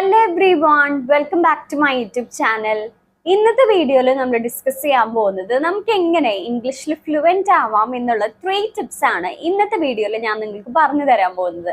Hello everyone, welcome back to my YouTube channel. ഇന്നത്തെ വീഡിയോയിൽ നമ്മൾ ഡിസ്കസ് ചെയ്യാൻ പോകുന്നത് നമുക്ക് എങ്ങനെ ഇംഗ്ലീഷിൽ ഫ്ലുവന്റ് ആവാം എന്നുള്ള 3 ടിപ്സ് ആണ് ഇന്നത്തെ വീഡിയോയിൽ ഞാൻ നിങ്ങൾക്ക് പറഞ്ഞു തരാൻ പോകുന്നത്.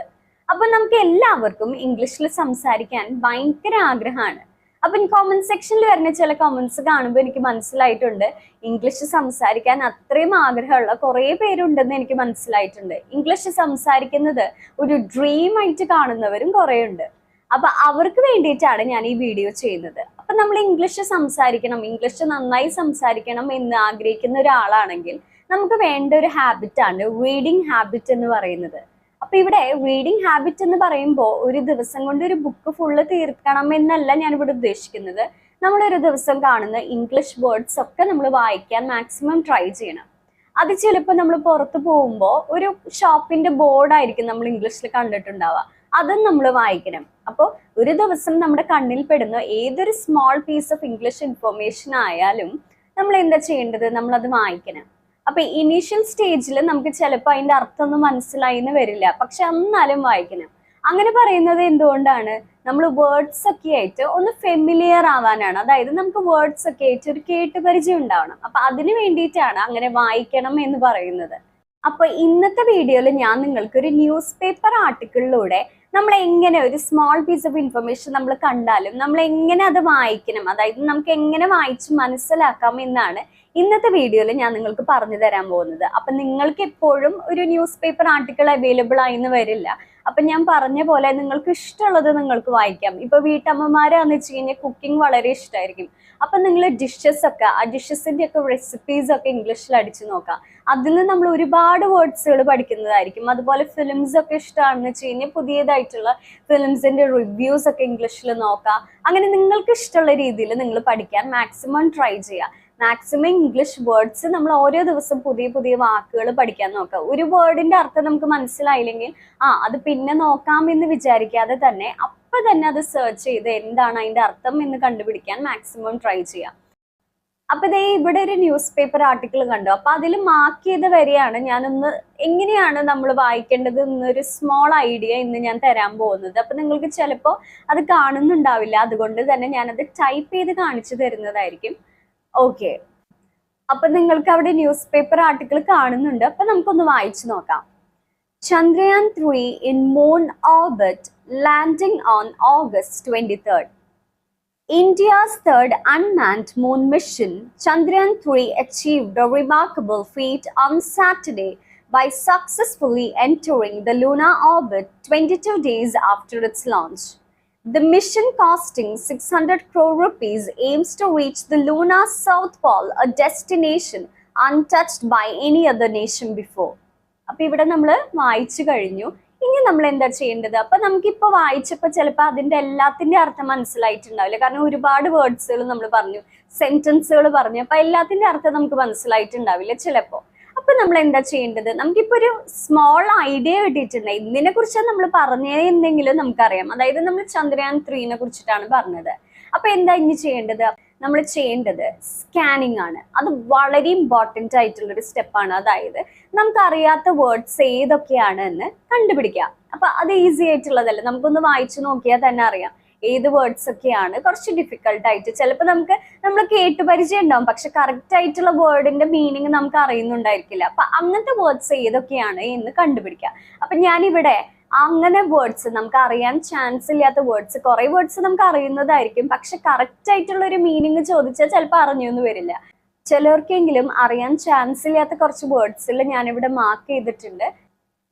അപ്പോൾ നമുക്ക് എല്ലാവർക്കും ഇംഗ്ലീഷിൽ സംസാരിക്കാൻ ഭയങ്കര ആഗ്രഹമാണ്. അപ്പം കോമന്റ് സെക്ഷനിൽ വരുന്ന ചില കമന്റ്സ് കാണുമ്പോൾ എനിക്ക് മനസ്സിലായിട്ടുണ്ട് ഇംഗ്ലീഷ് സംസാരിക്കാൻ അത്രയും ആഗ്രഹമുള്ള കുറേ പേരുണ്ടെന്ന് എനിക്ക് മനസ്സിലായിട്ടുണ്ട്. ഇംഗ്ലീഷ് സംസാരിക്കുന്നത് ഒരു ഡ്രീം ആയിട്ട് കാണുന്നവരും കുറേ ഉണ്ട്. അപ്പൊ അവർക്ക് വേണ്ടിയിട്ടാണ് ഞാൻ ഈ വീഡിയോ ചെയ്യുന്നത്. അപ്പൊ നമ്മൾ ഇംഗ്ലീഷ് സംസാരിക്കണം, ഇംഗ്ലീഷ് നന്നായി സംസാരിക്കണം എന്ന് ആഗ്രഹിക്കുന്ന ഒരാളാണെങ്കിൽ നമുക്ക് വേണ്ട ഒരു ഹാബിറ്റാണ് റീഡിങ് ഹാബിറ്റ് എന്ന് പറയുന്നത്. അപ്പൊ ഇവിടെ റീഡിങ് ഹാബിറ്റ് എന്ന് പറയുമ്പോൾ ഒരു ദിവസം കൊണ്ട് ഒരു ബുക്ക് ഫുള്ള് തീർക്കണം എന്നല്ല ഞാൻ ഇവിടെ ഉദ്ദേശിക്കുന്നത്. നമ്മൾ ഒരു ദിവസം കാണുന്ന ഇംഗ്ലീഷ് വേർഡ്സ് ഒക്കെ നമ്മൾ വായിക്കാൻ മാക്സിമം ട്രൈ ചെയ്യണം. അത് ചിലപ്പോൾ നമ്മൾ പുറത്ത് പോകുമ്പോൾ ഒരു ഷോപ്പിന്റെ ബോർഡായിരിക്കും നമ്മൾ ഇംഗ്ലീഷിൽ കണ്ടിട്ടുണ്ടാവുക, അതും നമ്മൾ വായിക്കണം. അപ്പോൾ ഒരു ദിവസം നമ്മുടെ കണ്ണിൽ പെടുന്ന ഏതൊരു small piece of English information ആയാലും നമ്മൾ എന്താ ചെയ്യേണ്ടത്, നമ്മളത് വായിക്കണം. അപ്പൊ ഇനീഷ്യൽ സ്റ്റേജിൽ നമുക്ക് ചിലപ്പോൾ അതിന്റെ അർത്ഥമൊന്നും മനസ്സിലായി എന്ന് വരില്ല, പക്ഷെ എന്നാലും വായിക്കണം. അങ്ങനെ പറയുന്നത് എന്തുകൊണ്ടാണ്, നമ്മൾ വേർഡ്സ് ഒക്കെ ആയിട്ട് ഒന്ന് ഫെമിലിയർ ആവാനാണ്. അതായത് നമുക്ക് വേർഡ്സ് ഒക്കെ ആയിട്ട് ഒരു കേട്ടുപരിചയം ഉണ്ടാവണം. അപ്പൊ അതിന് വേണ്ടിയിട്ടാണ് അങ്ങനെ വായിക്കണം എന്ന് പറയുന്നത്. അപ്പൊ ഇന്നത്തെ വീഡിയോയിൽ ഞാൻ നിങ്ങൾക്ക് ഒരു ന്യൂസ് പേപ്പർ ആർട്ടിക്കിളിലൂടെ നമ്മൾ എങ്ങനെ ഒരു സ്മോൾ പീസ് ഓഫ് ഇൻഫർമേഷൻ നമ്മൾ കണ്ടാലും നമ്മൾ എങ്ങനെ അത് വായിക്കണം, അതായത് നമുക്ക് എങ്ങനെ വായിച്ച് മനസ്സിലാക്കാം എന്നാണ് ഇന്നത്തെ വീഡിയോയിൽ ഞാൻ നിങ്ങൾക്ക് പറഞ്ഞു തരാൻ പോകുന്നത്. അപ്പൊ നിങ്ങൾക്ക് എപ്പോഴും ഒരു ന്യൂസ് പേപ്പർ ആർട്ടിക്കിൾ അവൈലബിൾ ആയിന്ന് വരില്ല. അപ്പൊ ഞാൻ പറഞ്ഞ പോലെ നിങ്ങൾക്ക് ഇഷ്ടമുള്ളത് നിങ്ങൾക്ക് വായിക്കാം. ഇപ്പൊ വീട്ടമ്മമാരാന്ന് വെച്ച് കഴിഞ്ഞാൽ കുക്കിംഗ് വളരെ ഇഷ്ടമായിരിക്കും. അപ്പൊ നിങ്ങൾ ഡിഷസ് ഒക്കെ ആ ഡിഷസിന്റെ ഒക്കെ റെസിപ്പീസ് ഒക്കെ ഇംഗ്ലീഷിൽ അടിച്ചു നോക്കാം. അതിൽ നമ്മൾ ഒരുപാട് വേർഡ്സുകൾ പഠിക്കുന്നതായിരിക്കും. അതുപോലെ ഫിലിംസ് ഒക്കെ ഇഷ്ടമാണെന്ന് വെച്ച് കഴിഞ്ഞാൽ പുതിയതായിട്ടുള്ള ഫിലിംസിന്റെ റിവ്യൂസ് ഒക്കെ ഇംഗ്ലീഷിൽ നോക്കാം. അങ്ങനെ നിങ്ങൾക്ക് ഇഷ്ടമുള്ള രീതിയിൽ നിങ്ങൾ പഠിക്കാൻ മാക്സിമം ട്രൈ ചെയ്യുക. മാക്സിമം ഇംഗ്ലീഷ് വേർഡ്സ് നമ്മൾ ഓരോ ദിവസം പുതിയ പുതിയ വാക്കുകൾ പഠിക്കാൻ നോക്കാം. ഒരു വേർഡിന്റെ അർത്ഥം നമുക്ക് മനസ്സിലായില്ലെങ്കിൽ അത് പിന്നെ നോക്കാമെന്ന് വിചാരിക്കാതെ തന്നെ അപ്പൊ തന്നെ അത് സെർച്ച് ചെയ്ത് എന്താണ് അതിന്റെ അർത്ഥം എന്ന് കണ്ടുപിടിക്കാൻ മാക്സിമം ട്രൈ ചെയ്യാം. അപ്പൊ ദേ ഇവിടെ ഒരു ന്യൂസ് പേപ്പർ ആർട്ടിക്കിൾ കണ്ടു. അപ്പൊ അതിൽ മാർക്ക് ചെയ്ത് വരെയാണ് ഞാനൊന്ന് എങ്ങനെയാണ് നമ്മൾ വായിക്കേണ്ടത് എന്നൊരു സ്മോൾ ഐഡിയ ഇന്ന് ഞാൻ തരാൻ പോകുന്നത്. അപ്പൊ നിങ്ങൾക്ക് ചിലപ്പോൾ അത് കാണുന്നുണ്ടാവില്ല, അതുകൊണ്ട് തന്നെ ഞാനത് ടൈപ്പ് ചെയ്ത് കാണിച്ചു തരുന്നതായിരിക്കും. ഓക്കെ, അപ്പൊ നിങ്ങൾക്ക് അവിടെ ന്യൂസ് പേപ്പർ ആർട്ടിക്കിൾ കാണുന്നുണ്ട്. അപ്പൊ നമുക്കൊന്ന് വായിച്ചു നോക്കാം. Chandrayaan 3 in moon orbit landing on August 23rd. India's third unmanned moon mission, Chandrayaan 3 achieved a remarkable feat on Saturday by successfully entering the lunar orbit 22 days after its launch. The mission, costing 600 crore rupees, aims to reach the lunar south pole, a destination untouched by any other nation before. അപ്പൊ ഇവിടെ നമ്മൾ വായിച്ചു കഴിഞ്ഞു. ഇനി നമ്മൾ എന്താ ചെയ്യേണ്ടത്? അപ്പൊ നമുക്കിപ്പോ വായിച്ചപ്പോൾ ചിലപ്പോൾ അതിന്റെ എല്ലാത്തിന്റെ അർത്ഥം മനസ്സിലായിട്ടുണ്ടാവില്ല, കാരണം ഒരുപാട് വേർഡ്സുകൾ നമ്മൾ പറഞ്ഞു, സെന്റൻസുകൾ പറഞ്ഞു. അപ്പൊ എല്ലാത്തിന്റെ അർത്ഥം നമുക്ക് മനസ്സിലായിട്ടുണ്ടാവില്ല ചിലപ്പോ. അപ്പൊ നമ്മൾ എന്താ ചെയ്യേണ്ടത്, നമുക്കിപ്പോ ഒരു സ്മോൾ ഐഡിയ കിട്ടിയിട്ടുണ്ട്. ഇതിനെ കുറിച്ചാണ് നമ്മൾ പറഞ്ഞതെന്നെങ്കിലും നമുക്കറിയാം. അതായത് നമ്മൾ ചന്ദ്രയാൻ 3നെ കുറിച്ചിട്ടാണ് പറഞ്ഞത്. അപ്പൊ എന്താ ഇനി ചെയ്യേണ്ടത്? നമ്മൾ ചെയ്യേണ്ടത് സ്കാനിങ് ആണ്. അത് വളരെ ഇമ്പോർട്ടൻ്റ് ആയിട്ടുള്ള ഒരു സ്റ്റെപ്പാണ്. അതായത് നമുക്ക് അറിയാത്ത വേർഡ്സ് ഏതൊക്കെയാണ് എന്ന് കണ്ടുപിടിക്കാം. അപ്പൊ അത് ഈസി ആയിട്ടുള്ളതല്ല, നമുക്കൊന്ന് വായിച്ചു നോക്കിയാൽ തന്നെ അറിയാം ഏത് വേർഡ്സ് ഒക്കെയാണ് കുറച്ച് ഡിഫിക്കൽട്ട് ആയിട്ട്. ചിലപ്പോൾ നമ്മൾ കേട്ട് പരിചയം ഉണ്ടാവും, പക്ഷെ കറക്റ്റ് ആയിട്ടുള്ള വേർഡിന്റെ മീനിങ് നമുക്ക് അറിയുന്നുണ്ടായിരിക്കില്ല. അപ്പൊ അങ്ങനത്തെ വേർഡ്സ് ഏതൊക്കെയാണ് എന്ന് കണ്ടുപിടിക്കാം. അപ്പൊ ഞാനിവിടെ അങ്ങനെ വേർഡ്സ് നമുക്ക് അറിയാൻ ചാൻസ് ഇല്ലാത്ത വേർഡ്സ്, കുറെ വേർഡ്സ് നമുക്ക് അറിയുന്നതായിരിക്കും, പക്ഷെ കറക്റ്റ് ആയിട്ടുള്ള ഒരു മീനിങ് ചോദിച്ചാൽ ചിലപ്പോൾ അറിഞ്ഞൊന്നും വരില്ല. ചിലർക്കെങ്കിലും അറിയാൻ ചാൻസ് ഇല്ലാത്ത കുറച്ച് വേർഡ്സിൽ ഞാനിവിടെ മാർക്ക് ചെയ്തിട്ടുണ്ട്.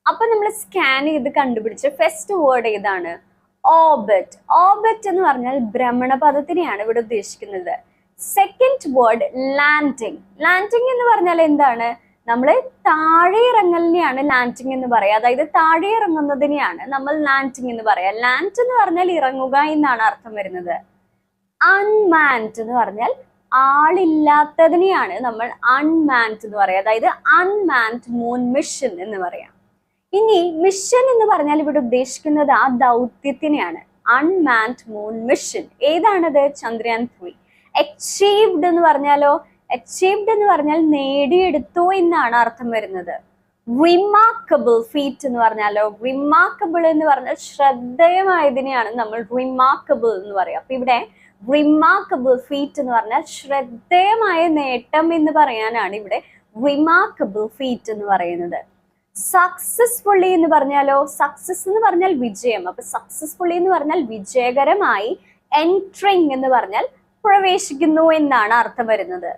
അപ്പൊ നമ്മൾ സ്കാൻ ചെയ്ത് കണ്ടുപിടിച്ച ഫസ്റ്റ് വേർഡ് ഏതാണ്? ഓർബിറ്റ്. ഓർബിറ്റ് എന്ന് പറഞ്ഞാൽ ഭ്രമണപഥത്തിനെയാണ് ഇവിടെ ഉദ്ദേശിക്കുന്നത്. Second word landing. ലാൻഡിങ് എന്ന് പറഞ്ഞാൽ എന്താണ്? നമ്മൾ താഴെ ഇറങ്ങലിനെയാണ് ലാൻഡിങ് എന്ന് പറയാം. അതായത് താഴെ ഇറങ്ങുന്നതിനെയാണ് നമ്മൾ ലാൻഡിങ് എന്ന് പറയാം. ലാൻഡ് എന്ന് പറഞ്ഞാൽ ഇറങ്ങുക എന്നാണ് അർത്ഥം വരുന്നത്. അൺമാൻഡ് എന്ന് പറഞ്ഞാൽ ആളില്ലാത്തതിനെയാണ് നമ്മൾ അൺമാൻഡ് എന്ന് പറയാം. അതായത് അൺമാൻഡ് മൂൺ മിഷൻ എന്ന് പറയാം. ഇനി മിഷൻ എന്ന് പറഞ്ഞാൽ ഇവിടെ ഉദ്ദേശിക്കുന്നത് ആ ദൗത്യത്തിനെയാണ്. അൺമാൻഡ് മൂൺ മിഷൻ ഏതാണത്? ചന്ദ്രയാൻ 3. അച്ചീവ്ഡ് എന്ന് പറഞ്ഞാലോ? അച്ചീവ്ഡ് എന്ന് പറഞ്ഞാൽ നേടിയെടുത്തു എന്നാണ് അർത്ഥം വരുന്നത്. റിമാർക്കബിൾ ഫീറ്റ് എന്ന് പറഞ്ഞാലോ, റിമാർക്കബിൾ എന്ന് പറഞ്ഞാൽ ശ്രദ്ധേയമായതിനെയാണ് നമ്മൾ റിമാർക്കബിൾ എന്ന് പറയാം. അപ്പൊ ഇവിടെ റിമാർക്കബിൾ ഫീറ്റ് എന്ന് പറഞ്ഞാൽ ശ്രദ്ധേയമായ നേട്ടം എന്ന് പറയാനാണ് ഇവിടെ റിമാർക്കബിൾ ഫീറ്റ് എന്ന് പറയുന്നത്. സക്സസ്ഫുള്ളി എന്ന് പറഞ്ഞാലോ, സക്സസ് എന്ന് പറഞ്ഞാൽ വിജയം. അപ്പൊ സക്സസ്ഫുള്ളി എന്ന് പറഞ്ഞാൽ വിജയകരമായി, എൻട്രിങ് എന്ന് പറഞ്ഞാൽ പ്രവേശിക്കുന്നു എന്നാണ് അർത്ഥം വരുന്നത്.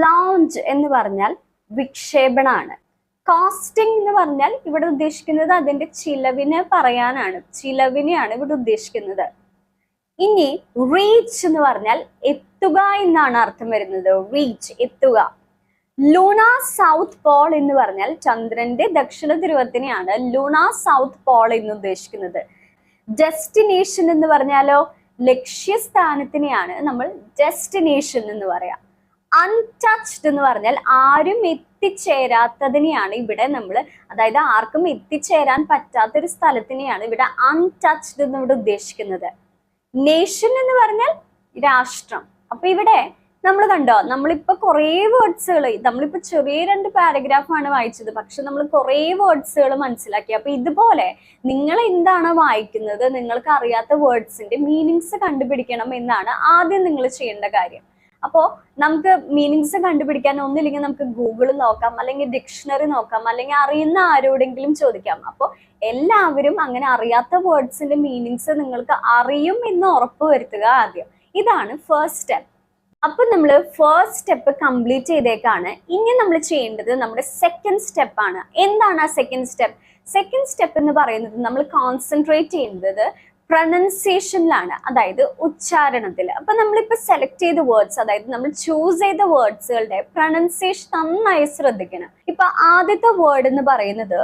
ലോഞ്ച് എന്ന് പറഞ്ഞാൽ വിക്ഷേപണാണ്. കോസ്റ്റിംഗ് എന്ന് പറഞ്ഞാൽ ഇവിടെ ഉദ്ദേശിക്കുന്നത് അതിന്റെ ചിലവിനെ പറയാനാണ്, ചിലവിനെയാണ് ഇവിടെ ഉദ്ദേശിക്കുന്നത്. ഇനി റീച്ച് എന്ന് പറഞ്ഞാൽ എത്തുക എന്നാണ് അർത്ഥം വരുന്നത്. റീച്ച്, എത്തുക. ലൂണ സൗത്ത് പോൾ എന്ന് പറഞ്ഞാൽ ചന്ദ്രന്റെ ദക്ഷിണ ധ്രുവത്തിനെയാണ് ലൂണ സൗത്ത് പോൾ എന്ന് ഉദ്ദേശിക്കുന്നത്. ഡെസ്റ്റിനേഷൻ എന്ന് പറഞ്ഞാലോ, ലക്ഷ്യസ്ഥാനത്തിനെയാണ് നമ്മൾ ഡെസ്റ്റിനേഷൻ എന്ന് പറയാം. അൺടച്ച്ഡ് എന്ന് പറഞ്ഞാൽ ആരും എത്തിച്ചേരാത്തതിനെയാണ് ഇവിടെ നമ്മൾ, അതായത് ആർക്കും എത്തിച്ചേരാൻ പറ്റാത്തൊരു സ്ഥലത്തിനെയാണ് ഇവിടെ അൺടച്ച്ഡ് എന്ന് ഇവിടെ ഉദ്ദേശിക്കുന്നത്. നേഷൻ എന്ന് പറഞ്ഞാൽ രാഷ്ട്രം. അപ്പൊ ഇവിടെ നമ്മൾ കണ്ടോ, നമ്മളിപ്പോ കുറേ വേർഡ്സുകൾ, നമ്മളിപ്പോ ചെറിയ 2 പാരഗ്രാഫാണ് വായിച്ചത്, പക്ഷെ നമ്മൾ കുറേ വേർഡ്സുകൾ മനസ്സിലാക്കി. അപ്പൊ ഇതുപോലെ നിങ്ങൾ എന്താണ് വായിക്കുന്നത്, നിങ്ങൾക്ക് അറിയാത്ത വേർഡ്സിന്റെ മീനിങ്സ് കണ്ടുപിടിക്കണം എന്നാണ് ആദ്യം നിങ്ങൾ ചെയ്യേണ്ട കാര്യം. അപ്പോൾ നമുക്ക് മീനിങ്സ് കണ്ടുപിടിക്കാൻ ഒന്നില്ലെങ്കിൽ നമുക്ക് ഗൂഗിൾ നോക്കാം, അല്ലെങ്കിൽ ഡിക്ഷണറി നോക്കാം, അല്ലെങ്കിൽ അറിയുന്ന ആരോടെങ്കിലും ചോദിക്കാം. അപ്പോൾ എല്ലാവരും അങ്ങനെ അറിയാത്ത വേർഡ്സിന്റെ മീനിങ്സ് നിങ്ങൾക്ക് അറിയും എന്ന് ഉറപ്പ് വരുത്തുക ആദ്യം. ഇതാണ് ഫസ്റ്റ് സ്റ്റെപ്പ്. അപ്പൊ നമ്മൾ ഫസ്റ്റ് സ്റ്റെപ്പ് കംപ്ലീറ്റ് ചെയ്തേക്കാണ്. ഇനി നമ്മൾ ചെയ്യേണ്ടത് നമ്മുടെ സെക്കൻഡ് സ്റ്റെപ്പ് ആണ്. എന്താണ് ആ സെക്കൻഡ് സ്റ്റെപ്പ്? സെക്കൻഡ് സ്റ്റെപ്പ് എന്ന് പറയുന്നത് നമ്മൾ കോൺസെൻട്രേറ്റ് ചെയ്യുന്നത് പ്രൊനൗൺസിയേഷനിലാണ്, അതായത് ഉച്ചാരണത്തിൽ. അപ്പൊ നമ്മളിപ്പോ സെലക്ട് ചെയ്ത വേർഡ്സ്, അതായത് നമ്മൾ ചൂസ് ചെയ്ത വേർഡ്സുകളുടെ പ്രൊനൗൺസിയേഷൻ നന്നായി ശ്രദ്ധിക്കണം. ഇപ്പൊ ആദ്യത്തെ വേർഡ് എന്ന് പറയുന്നത്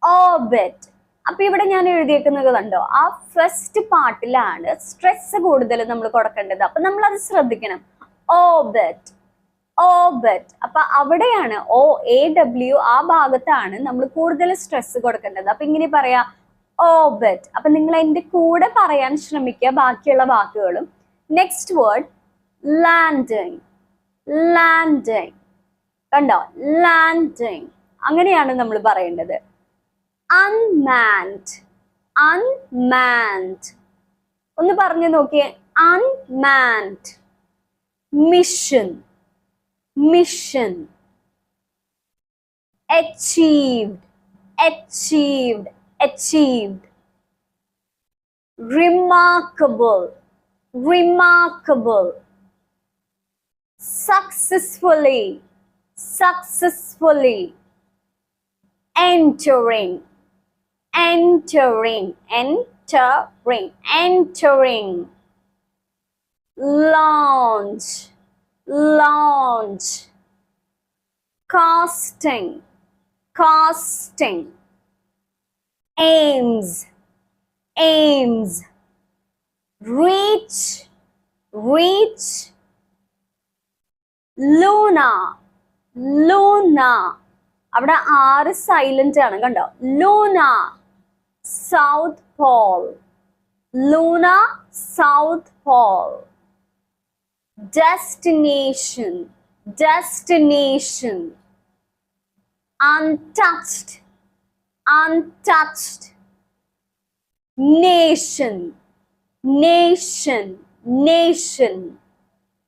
ഓർബിറ്റ്. അപ്പൊ ഇവിടെ ഞാൻ എഴുതിയേക്കുന്നത് കണ്ടോ, ആ ഫസ്റ്റ് പാർട്ടിലാണ് സ്ട്രെസ് കൂടുതൽ നമ്മൾ കൊടുക്കേണ്ടത്. അപ്പൊ നമ്മൾ അത് ശ്രദ്ധിക്കണം. Orbit, orbit. അപ്പൊ അവിടെയാണ് OAW, ആ ഭാഗത്താണ് നമ്മൾ കൂടുതൽ സ്ട്രെസ് കൊടുക്കേണ്ടത്. അപ്പൊ ഇങ്ങനെ പറയാ ഓർബിറ്റ്. അപ്പൊ നിങ്ങൾ എന്റെ കൂടെ പറയാൻ ശ്രമിക്കുക ബാക്കിയുള്ള വാക്കുകളും. Next word landing, landing. കണ്ടോ, ലാൻഡിങ്. അങ്ങനെയാണ് നമ്മൾ പറയേണ്ടത്. unmanned, unmanned. ഒന്ന് പറഞ്ഞു നോക്കിയേ, unmanned. mission, mission. achieved, achieved, achieved. remarkable, remarkable. successfully, successfully. entering, entering, entering, entering. launch, launch. casting, casting. aims, aims. reach, reach. luna, luna. അവിടെ 6 silent ആണ്, കണ്ടോ. Luna, south Paul, Luna, south Paul. Destination, destination. untouched, untouched. nation, nation, nation.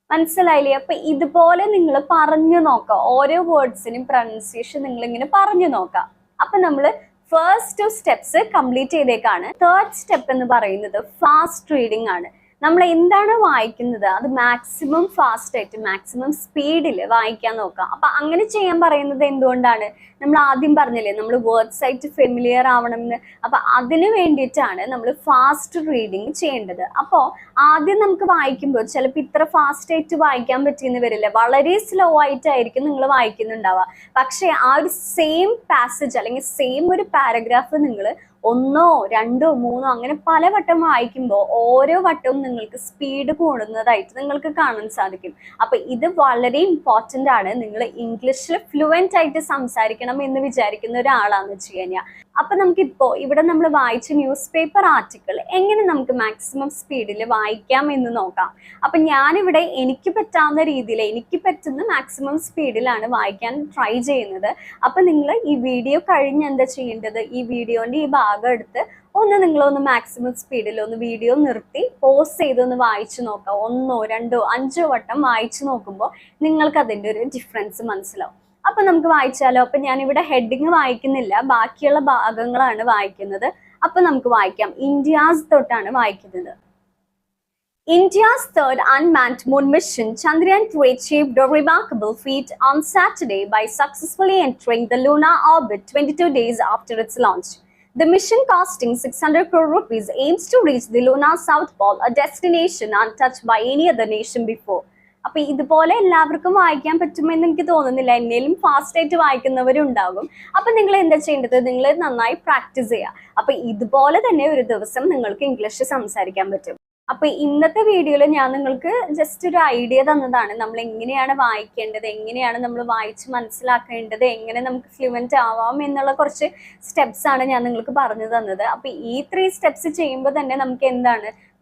മനസ്സിലായില്ലേ? അപ്പൊ ഇതുപോലെ നിങ്ങൾ പറഞ്ഞു നോക്കാം. ഓരോ വേർഡ്സിനും പ്രൊനൗൺസിയേഷൻ നിങ്ങൾ ഇങ്ങനെ പറഞ്ഞു നോക്കാം. അപ്പൊ നമ്മൾ ഫസ്റ്റ് 2 സ്റ്റെപ്സ് കംപ്ലീറ്റ് ചെയ്തേക്കാണ്. തേർഡ് സ്റ്റെപ്പ് എന്ന് പറയുന്നത് ഫാസ്റ്റ് റീഡിംഗ് ആണ്. നമ്മൾ എന്താണ് വായിക്കുന്നത് അത് മാക്സിമം ഫാസ്റ്റ് ആയിട്ട്, മാക്സിമം സ്പീഡിൽ വായിക്കാൻ നോക്കാം. അപ്പൊ അങ്ങനെ ചെയ്യാൻ പറയുന്നത് എന്തുകൊണ്ടാണ്? നമ്മൾ ആദ്യം പറഞ്ഞില്ലേ, നമ്മൾ വേർഡ്സ് ആയിട്ട് ഫെമിലിയർ ആവണമെന്ന്. അപ്പൊ അതിന് വേണ്ടിയിട്ടാണ് നമ്മൾ ഫാസ്റ്റ് റീഡിങ് ചെയ്യേണ്ടത്. അപ്പോൾ ആദ്യം നമുക്ക് വായിക്കുമ്പോൾ ചിലപ്പോൾ ഇത്ര ഫാസ്റ്റ് ആയിട്ട് വായിക്കാൻ പറ്റിയെന്ന് വരില്ല, വളരെ സ്ലോ ആയിട്ടായിരിക്കും നിങ്ങൾ വായിക്കുന്നുണ്ടാവുക. പക്ഷേ ആ ഒരു സെയിം പാസേജ് അല്ലെങ്കിൽ സെയിം ഒരു പാരഗ്രാഫ് നിങ്ങൾ 1, 2, 3 അങ്ങനെ പല വട്ടം വായിക്കുമ്പോൾ ഓരോ വട്ടവും നിങ്ങൾക്ക് സ്പീഡ് കൂടുന്നതായിട്ട് നിങ്ങൾക്ക് കാണാൻ സാധിക്കും. അപ്പൊ ഇത് വളരെ ഇമ്പോർട്ടൻ്റ് ആണ്. നിങ്ങൾ ഇംഗ്ലീഷിൽ ഫ്ലുവൻ്റ് ആയിട്ട് സംസാരിക്കണം എന്ന് വിചാരിക്കുന്ന ഒരാളാണെന്ന് വെച്ച് കഴിഞ്ഞാൽ അപ്പൊ നമുക്കിപ്പോ ഇവിടെ നമ്മൾ വായിച്ച ന്യൂസ് പേപ്പർ ആർട്ടിക്കിൾ എങ്ങനെ നമുക്ക് മാക്സിമം സ്പീഡിൽ വായിക്കാം എന്ന് നോക്കാം. അപ്പൊ ഞാനിവിടെ എനിക്ക് പറ്റാവുന്ന രീതിയിൽ എനിക്ക് പറ്റുന്ന മാക്സിമം സ്പീഡിലാണ് വായിക്കാൻ ട്രൈ ചെയ്യുന്നത്. അപ്പൊ നിങ്ങൾ ഈ വീഡിയോ കഴിഞ്ഞ് എന്താ ചെയ്യേണ്ടത്, ഈ വീഡിയോന്റെ ഈ ഭാഗം എടുത്ത് നിങ്ങളൊന്ന് മാക്സിമം സ്പീഡിൽ ഒന്ന് വീഡിയോ നിർത്തി പോസ് ചെയ്തൊന്ന് വായിച്ചു നോക്കാം. 1, 2, 5 വട്ടം വായിച്ചു നോക്കുമ്പോൾ നിങ്ങൾക്ക് അതിന്റെ ഒരു ഡിഫറൻസ് മനസ്സിലാവും. അപ്പൊ നമുക്ക് വായിച്ചാലോ. അപ്പൊ ഞാനിവിടെ ഹെഡിങ് വായിക്കുന്നില്ല, ബാക്കിയുള്ള ഭാഗങ്ങളാണ് വായിക്കുന്നത്. അപ്പൊ നമുക്ക് വായിക്കാം. ഇന്ത്യാസ് തൊട്ടാണ് വായിക്കുന്നത്. India's third unmanned moon mission, Chandrayaan-3, achieved a remarkable feat on Saturday by successfully entering the lunar orbit 22 days after its launch. The mission, costing 600 crore rupees, aims to reach the lunar south pole, a destination untouched by any other nation before. അപ്പൊ ഇതുപോലെ എല്ലാവർക്കും വായിക്കാൻ പറ്റുമെന്ന് എനിക്ക് തോന്നുന്നില്ല. എന്നേലും fast ആയിട്ട് വായിക്കുന്നവരുണ്ടാകും. അപ്പൊ നിങ്ങൾ എന്താ ചെയ്യേണ്ടത്, നിങ്ങൾ നന്നായി പ്രാക്ടീസ് ചെയ്യുക. അപ്പൊ ഇതുപോലെ തന്നെ ഒരു ദിവസം നിങ്ങൾക്ക് ഇംഗ്ലീഷ് സംസാരിക്കാൻ പറ്റും. അപ്പൊ ഇന്നത്തെ വീഡിയോയിൽ ഞാൻ നിങ്ങൾക്ക് ജസ്റ്റ് ഒരു ഐഡിയ തന്നതാണ്, നമ്മൾ എങ്ങനെയാണ് വായിക്കേണ്ടത്, എങ്ങനെയാണ് നമ്മൾ വായിച്ച് മനസ്സിലാക്കേണ്ടത്, എങ്ങനെ നമുക്ക് ഫ്ലുവന്റ് ആവാം എന്നുള്ള കുറച്ച് സ്റ്റെപ്സ് ആണ് ഞാൻ നിങ്ങൾക്ക് പറഞ്ഞു തന്നത്. അപ്പൊ ഈ 3 സ്റ്റെപ്സ് ചെയ്യുമ്പോൾ തന്നെ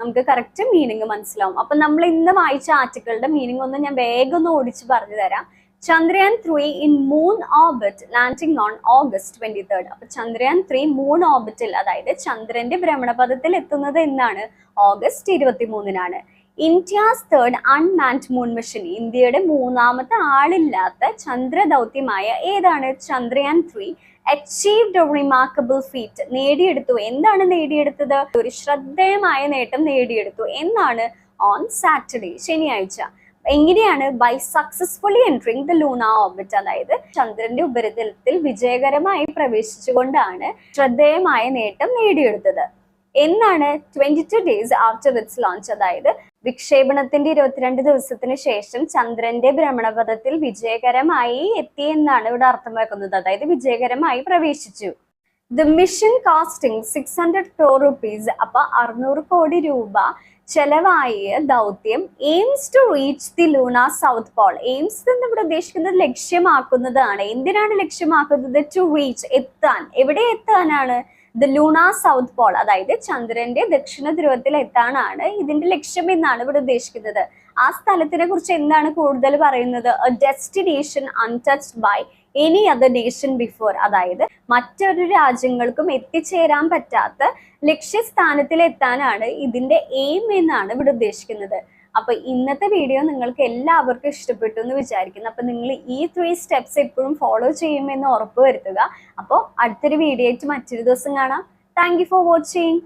നമുക്ക് കറക്റ്റ് മീനിങ് മനസ്സിലാവും. അപ്പൊ നമ്മൾ ഇന്ന് വായിച്ച ആർട്ടിക്കിളുടെ മീനിങ് ഞാൻ വേഗം ഓടിച്ച് പറഞ്ഞു തരാം. Chandrayaan-3 in moon orbit landing on August 23rd. അപ്പൊ Chandrayaan-3 മൂൺ ഓർബിറ്റിൽ, അതായത് ചന്ദ്രന്റെ ഭ്രമണപഥത്തിൽ എത്തുന്നത് എന്നാണ് ഓഗസ്റ്റ് 23-നാണ്. India's third unmanned moon mission, ഇന്ത്യയുടെ 3ാമത്തെ ആളില്ലാത്ത ചന്ദ്രദൗത്യമായ ഏതാണ് Chandrayaan-3 achieved a remarkable feat, നേടിയെടുത്തു. എന്താണ് നേടിയെടുത്തത്? ഒരു ശ്രദ്ധേയമായ നേട്ടം നേടിയെടുത്തു. എന്നാണ്? ഓൺ സാറ്റർഡേ, ശനിയാഴ്ച. എങ്ങനെയാണ്? By successfully entering the lunar orbit, അതായത് ചന്ദ്രന്റെ ഉപരിതലത്തിൽ വിജയകരമായി പ്രവേശിച്ചുകൊണ്ടാണ് ശ്രദ്ധേയമായ നേട്ടം നേടിയെടുത്തത്. എന്നാണ്? 22 days after its launch, അതായത് വിക്ഷേപണത്തിന്റെ 22 ദിവസത്തിന് ശേഷം ചന്ദ്രന്റെ ഭ്രമണപഥത്തിൽ വിജയകരമായി എത്തി എന്നാണ് ഇവിടെ അർത്ഥമാക്കുന്നത്. അതായത് വിജയകരമായി പ്രവേശിച്ചു. The mission costing 600 crore rupees, അപ്പൊ 600 കോടി രൂപ ചെലവായ ദൗത്യം aims to reach the lunar south pole. Aims എന്ന് ഇവിടെ ഉദ്ദേശിക്കുന്നത് ലക്ഷ്യമാക്കുന്നതാണ്. എന്തിനാണ് ലക്ഷ്യമാക്കുന്നത്? ടു റീച്ച്, എത്താൻ. എവിടെ എത്താനാണ്? ദ ലൂണാർ സൗത്ത് പോൾ, അതായത് ചന്ദ്രന്റെ ദക്ഷിണ ധ്രുവത്തിൽ എത്താനാണ് ഇതിന്റെ ലക്ഷ്യം എന്നാണ് ഇവിടെ ഉദ്ദേശിക്കുന്നത്. ആ സ്ഥലത്തിനെ കുറിച്ച് എന്താണ് കൂടുതൽ പറയുന്നത്? A destination untouched by any other nation before, അതായത് മറ്റൊരു രാജ്യങ്ങൾക്കും എത്തിച്ചേരാൻ പറ്റാത്ത ലക്ഷ്യസ്ഥാനത്തിൽ എത്താനാണ് ഇതിന്റെ എയിം എന്നാണ് ഇവിടെ ഉദ്ദേശിക്കുന്നത്. അപ്പൊ ഇന്നത്തെ വീഡിയോ നിങ്ങൾക്ക് എല്ലാവർക്കും ഇഷ്ടപ്പെട്ടു എന്ന് വിചാരിക്കുന്നു. അപ്പൊ നിങ്ങൾ ഈ 3 സ്റ്റെപ്സ് എപ്പോഴും ഫോളോ ചെയ്യുമെന്ന് ഉറപ്പ് വരുത്തുക. അപ്പോൾ അടുത്തൊരു വീഡിയോ ആയിട്ട് മറ്റൊരു ദിവസം കാണാം. Thank you for watching.